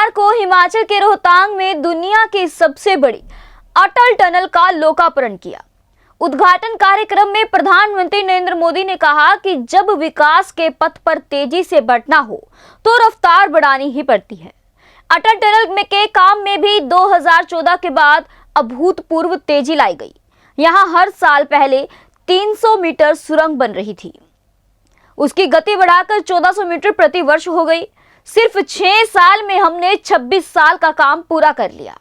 बुधवार को हिमाचल के रोहतांग में दुनिया की सबसे बड़ी अटल टनल का लोकार्पण किया। उद्घाटन कार्यक्रम में प्रधानमंत्री नरेंद्र मोदी ने कहा कि जब विकास के पथ पर तेजी से बढ़ना हो तो रफ्तार बढ़ानी ही पड़ती है। अटल टनल में के काम में भी 2014 के बाद अभूतपूर्व तेजी लाई गई। यहां हर साल पहले 300 मीटर सुरंग बन रही थी, उसकी गति बढ़ाकर 1400 मीटर प्रति वर्ष हो गई। सिर्फ 6 साल में हमने 26 साल का काम पूरा कर लिया।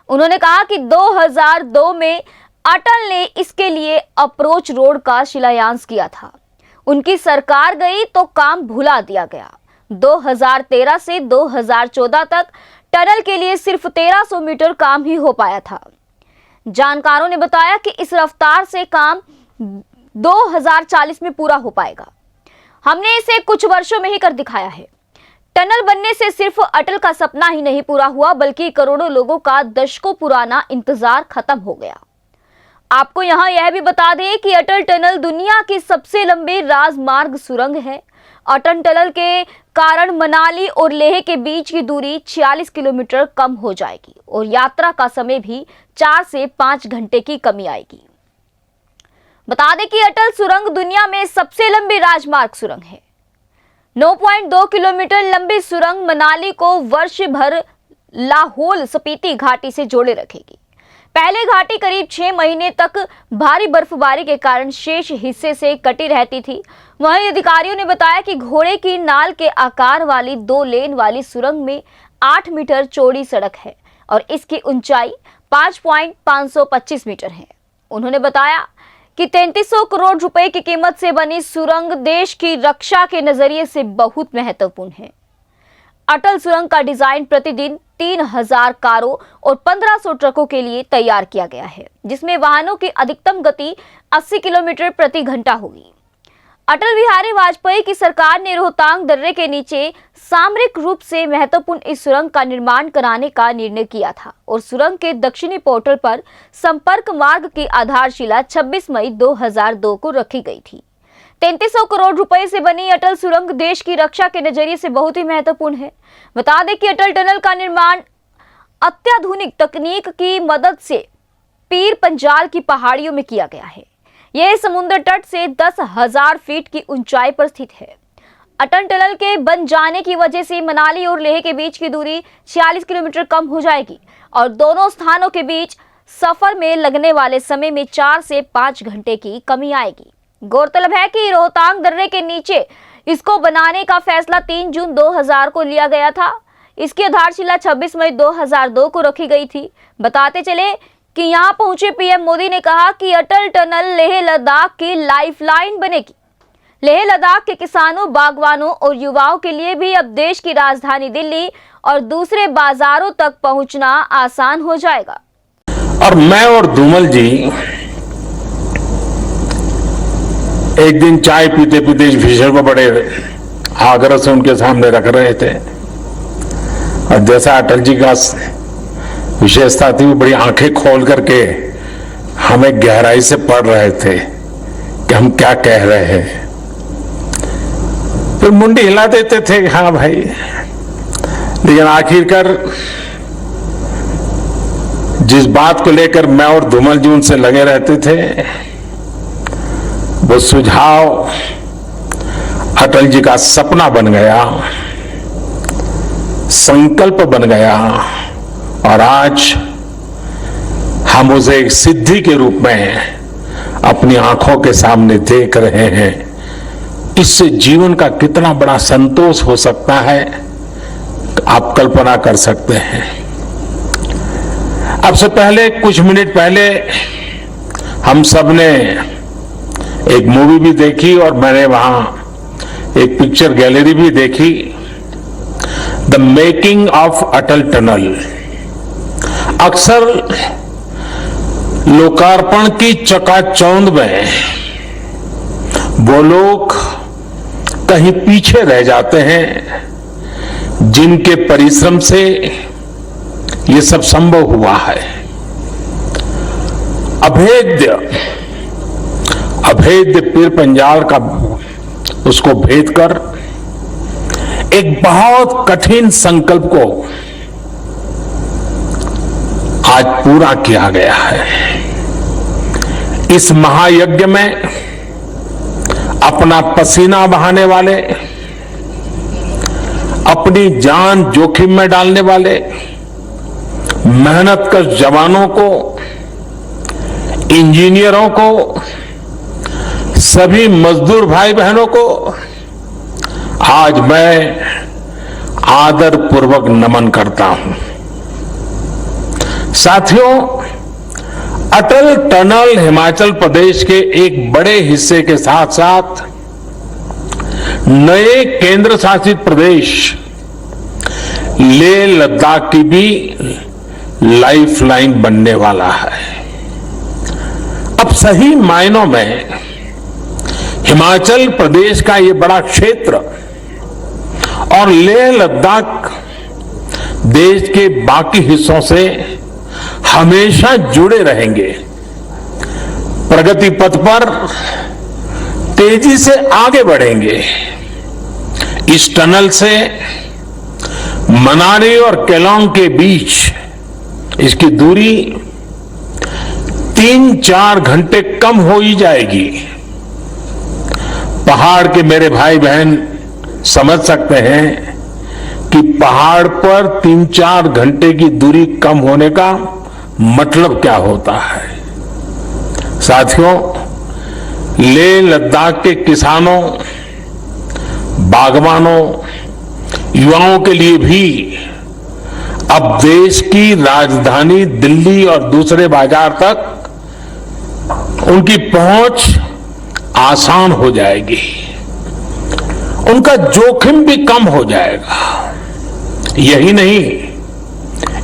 उन्होंने कहा कि 2002 में अटल ने इसके लिए अप्रोच रोड का शिलान्यास किया था। उनकी सरकार गई तो काम भुला दिया गया। 2013 से 2014 तक टनल के लिए सिर्फ 1300 मीटर काम ही हो पाया था। जानकारों ने बताया कि इस रफ्तार से काम 2040 में पूरा हो पाएगा। हमने इसे कुछ वर्षों में ही कर दिखाया है। टनल बनने से सिर्फ अटल का सपना ही नहीं पूरा हुआ, बल्कि करोड़ों लोगों का दशकों पुराना इंतजार खत्म हो गया। आपको यहां यह भी बता दें कि अटल टनल दुनिया की सबसे लंबी राजमार्ग सुरंग है। अटल टनल के कारण मनाली और लेह के बीच की दूरी 46 किलोमीटर कम हो जाएगी और यात्रा का समय भी 4 से 5 घंटे की कमी आएगी। बता दें कि अटल सुरंग दुनिया में सबसे लंबी राजमार्ग सुरंग है। 9.2 किलोमीटर लंबी सुरंग मनाली को वर्ष भर लाहौल स्पीति घाटी से जोड़े रखेगी। पहले घाटी करीब 6 महीने तक भारी बर्फबारी के कारण शेष हिस्से से कटी रहती थी। वहीं अधिकारियों ने बताया कि घोड़े की नाल के आकार वाली 2 लेन वाली सुरंग में 8 मीटर चौड़ी सड़क है और इसकी ऊंचाई 5.525 मीटर है। उन्होंने बताया कि 3300 करोड़ रुपए की कीमत से बनी सुरंग देश की रक्षा के नजरिए से बहुत महत्वपूर्ण है। अटल सुरंग का डिजाइन प्रतिदिन 3000 कारों और 1500 ट्रकों के लिए तैयार किया गया है, जिसमें वाहनों की अधिकतम गति 80 किलोमीटर प्रति घंटा होगी। अटल बिहारी वाजपेयी की सरकार ने रोहतांग दर्रे के नीचे सामरिक रूप से महत्वपूर्ण इस सुरंग का निर्माण कराने का निर्णय किया था और सुरंग के दक्षिणी पोर्टल पर संपर्क मार्ग की आधारशिला 26 मई 2002 को रखी गई थी। 3300 करोड़ रुपए से बनी अटल सुरंग देश की रक्षा के नजरिए से बहुत ही महत्वपूर्ण है। बता दें कि अटल टनल का निर्माण अत्याधुनिक तकनीक की मदद से पीर पंजाल की पहाड़ियों में किया गया है। यह समुद्र तट से 10,000 फीट की ऊंचाई पर स्थित है। अटल टनल के बन जाने की वजह से मनाली और लेह के बीच की दूरी 46 किलोमीटर कम हो जाएगी और दोनों स्थानों के बीच सफर में लगने वाले समय में 4 से 5 घंटे की कमी आएगी। गौरतलब है कि रोहतांग दर्रे के नीचे इसको बनाने का फैसला 3 जून 2000 को लिया गया था। इसकी आधारशिला 26 मई 2002 को रखी गई थी। बताते चले कि यहां पहुंचे पीएम मोदी ने कहा कि अटल टनल लेह लद्दाख की लाइफलाइन बनेगी। लेह लद्दाख के किसानों, बागवानों और युवाओं के लिए भी अब देश की राजधानी दिल्ली और दूसरे बाजारों तक पहुंचना आसान हो जाएगा। और मैं और धूमल जी एक दिन चाय पीते पीते इस विषय को बड़े आग्रह से उनके सामने रख रहे थे और जैसा अटल जी का विशेषता थी, वो बड़ी आंखें खोल करके हमें गहराई से पढ़ रहे थे कि हम क्या कह रहे हैं। फिर मुंडी हिला देते थे, हाँ भाई, लेकिन आखिरकार जिस बात को लेकर मैं और धूमल जी उनसे लगे रहते थे, वो सुझाव अटल जी का सपना बन गया, संकल्प बन गया और आज हम उसे एक सिद्धि के रूप में अपनी आंखों के सामने देख रहे हैं। इससे जीवन का कितना बड़ा संतोष हो सकता है, आप कल्पना कर सकते हैं। अब से पहले, कुछ मिनट पहले, हम सब ने एक मूवी भी देखी और मैंने वहां एक पिक्चर गैलरी भी देखी, the making of Atal tunnel. अक्सर लोकार्पण की चकाचौंध में वो लोग कहीं पीछे रह जाते हैं जिनके परिश्रम से ये सब संभव हुआ है। अभेद्य पीर पंजाल का उसको भेद कर एक बहुत कठिन संकल्प को आज पूरा किया गया है। इस महायज्ञ में अपना पसीना बहाने वाले, अपनी जान जोखिम में डालने वाले मेहनतकश जवानों को, इंजीनियरों को, सभी मजदूर भाई बहनों को आज मैं आदर पूर्वक नमन करता हूं। साथियों, अटल टनल हिमाचल प्रदेश के एक बड़े हिस्से के साथ साथ नए केंद्र शासित प्रदेश लेह लद्दाख की भी लाइफलाइन बनने वाला है। अब सही मायनों में हिमाचल प्रदेश का ये बड़ा क्षेत्र और लेह लद्दाख देश के बाकी हिस्सों से हमेशा जुड़े रहेंगे। प्रगति पथ पर तेजी से आगे बढ़ेंगे। इस टनल से मनाली और केलोंग के बीच इसकी दूरी 3-4 घंटे कम हो ही जाएगी। पहाड़ के मेरे भाई बहन समझ सकते हैं कि पहाड़ पर 3-4 घंटे की दूरी कम होने का मतलब क्या होता है। साथियों, लेह लद्दाख के किसानों, बागवानों, युवाओं के लिए भी अब देश की राजधानी दिल्ली और दूसरे बाजार तक उनकी पहुंच आसान हो जाएगी। उनका जोखिम भी कम हो जाएगा। यही नहीं,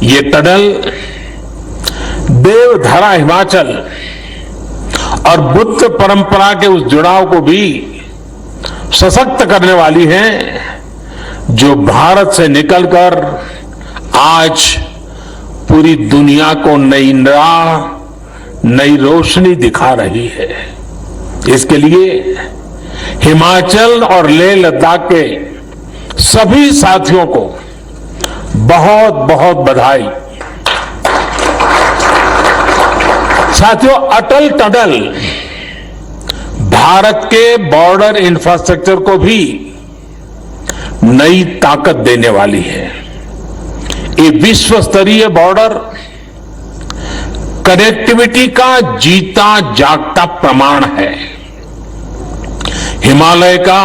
ये टनल देवधरा हिमाचल और बुद्ध परंपरा के उस जुड़ाव को भी सशक्त करने वाली है जो भारत से निकलकर आज पूरी दुनिया को नई राह, नई रोशनी दिखा रही है। इसके लिए हिमाचल और लेह लद्दाख के सभी साथियों को बहुत बहुत बधाई। साथियों, अटल टनल भारत के बॉर्डर इंफ्रास्ट्रक्चर को भी नई ताकत देने वाली है। ये विश्व स्तरीय बॉर्डर कनेक्टिविटी का जीता जागता प्रमाण है। हिमालय का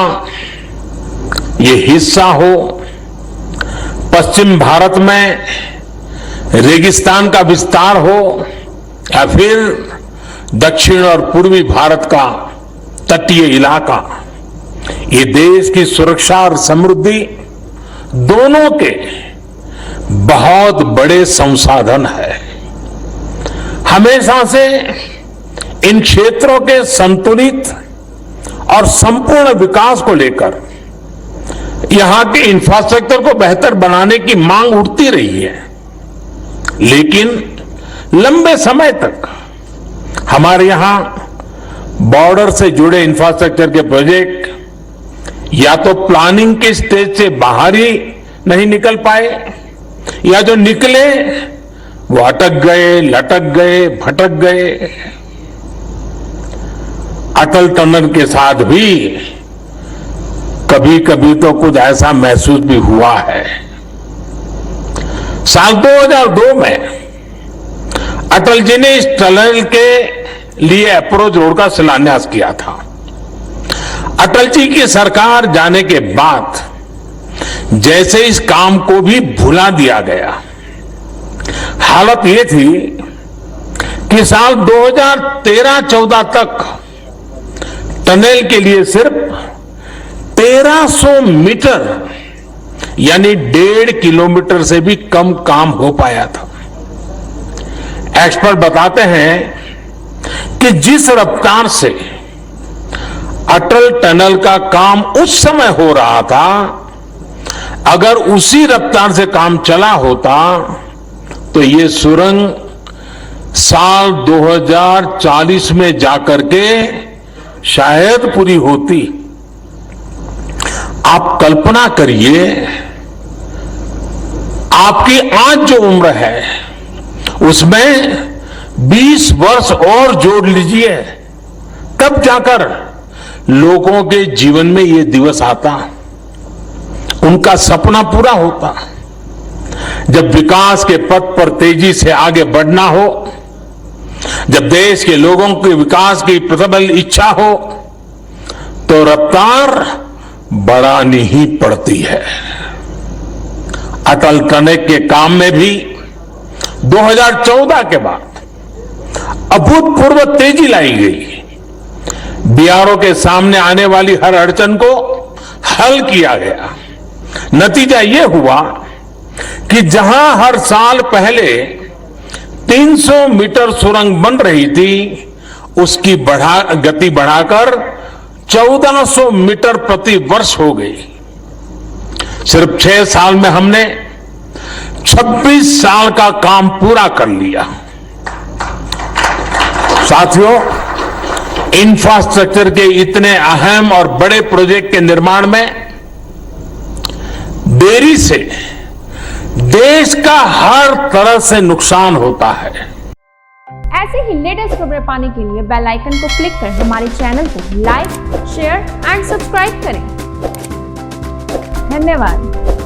ये हिस्सा हो, पश्चिम भारत में रेगिस्तान का विस्तार हो, या फिर दक्षिण और पूर्वी भारत का तटीय इलाका, ये देश की सुरक्षा और समृद्धि दोनों के बहुत बड़े संसाधन है। हमेशा से इन क्षेत्रों के संतुलित और संपूर्ण विकास को लेकर यहां के इंफ्रास्ट्रक्चर को बेहतर बनाने की मांग उठती रही है, लेकिन लंबे समय तक हमारे यहां बॉर्डर से जुड़े इंफ्रास्ट्रक्चर के प्रोजेक्ट या तो प्लानिंग के स्टेज से बाहर ही नहीं निकल पाए, या जो निकले वो अटक गए, लटक गए, भटक गए। अटल टनल के साथ भी कभी कभी तो कुछ ऐसा महसूस भी हुआ है। साल 2002 में अटल जी ने इस टनल के लिए अप्रोच रोड का शिलान्यास किया था। अटल जी की सरकार जाने के बाद जैसे इस काम को भी भुला दिया गया। हालत ये थी कि साल 2013-14 तक टनल के लिए सिर्फ 1300 मीटर यानी 1.5 किलोमीटर से भी कम काम हो पाया था। एक्सपर्ट बताते हैं कि जिस रफ्तार से अटल टनल का काम उस समय हो रहा था, अगर उसी रफ्तार से काम चला होता तो ये सुरंग साल 2040 में जाकर के शायद पूरी होती। आप कल्पना करिए, आपकी आज जो उम्र है उसमें 20 वर्ष और जोड़ लीजिए, तब जाकर लोगों के जीवन में ये दिवस आता, उनका सपना पूरा होता। जब विकास के पथ पर तेजी से आगे बढ़ना हो, जब देश के लोगों के विकास की प्रबल इच्छा हो, तो रफ्तार बढ़ानी ही पड़ती है। अटल कनेक्ट के काम में भी 2014 के बाद अभूतपूर्व तेजी लाई गई। बीआरओ के सामने आने वाली हर अड़चन को हल किया गया। नतीजा ये हुआ कि जहां हर साल पहले 300 मीटर सुरंग बन रही थी, उसकी गति बढ़ाकर 1400 मीटर प्रति वर्ष हो गई। सिर्फ 6 साल में हमने 26 साल का काम पूरा कर लिया। साथियों, इंफ्रास्ट्रक्चर के इतने अहम और बड़े प्रोजेक्ट के निर्माण में देरी से देश का हर तरह से नुकसान होता है। ऐसे ही लेटेस्ट खबरें पाने के लिए बेल आइकन को क्लिक कर हमारे चैनल को लाइक, शेयर एंड सब्सक्राइब करें। धन्यवाद।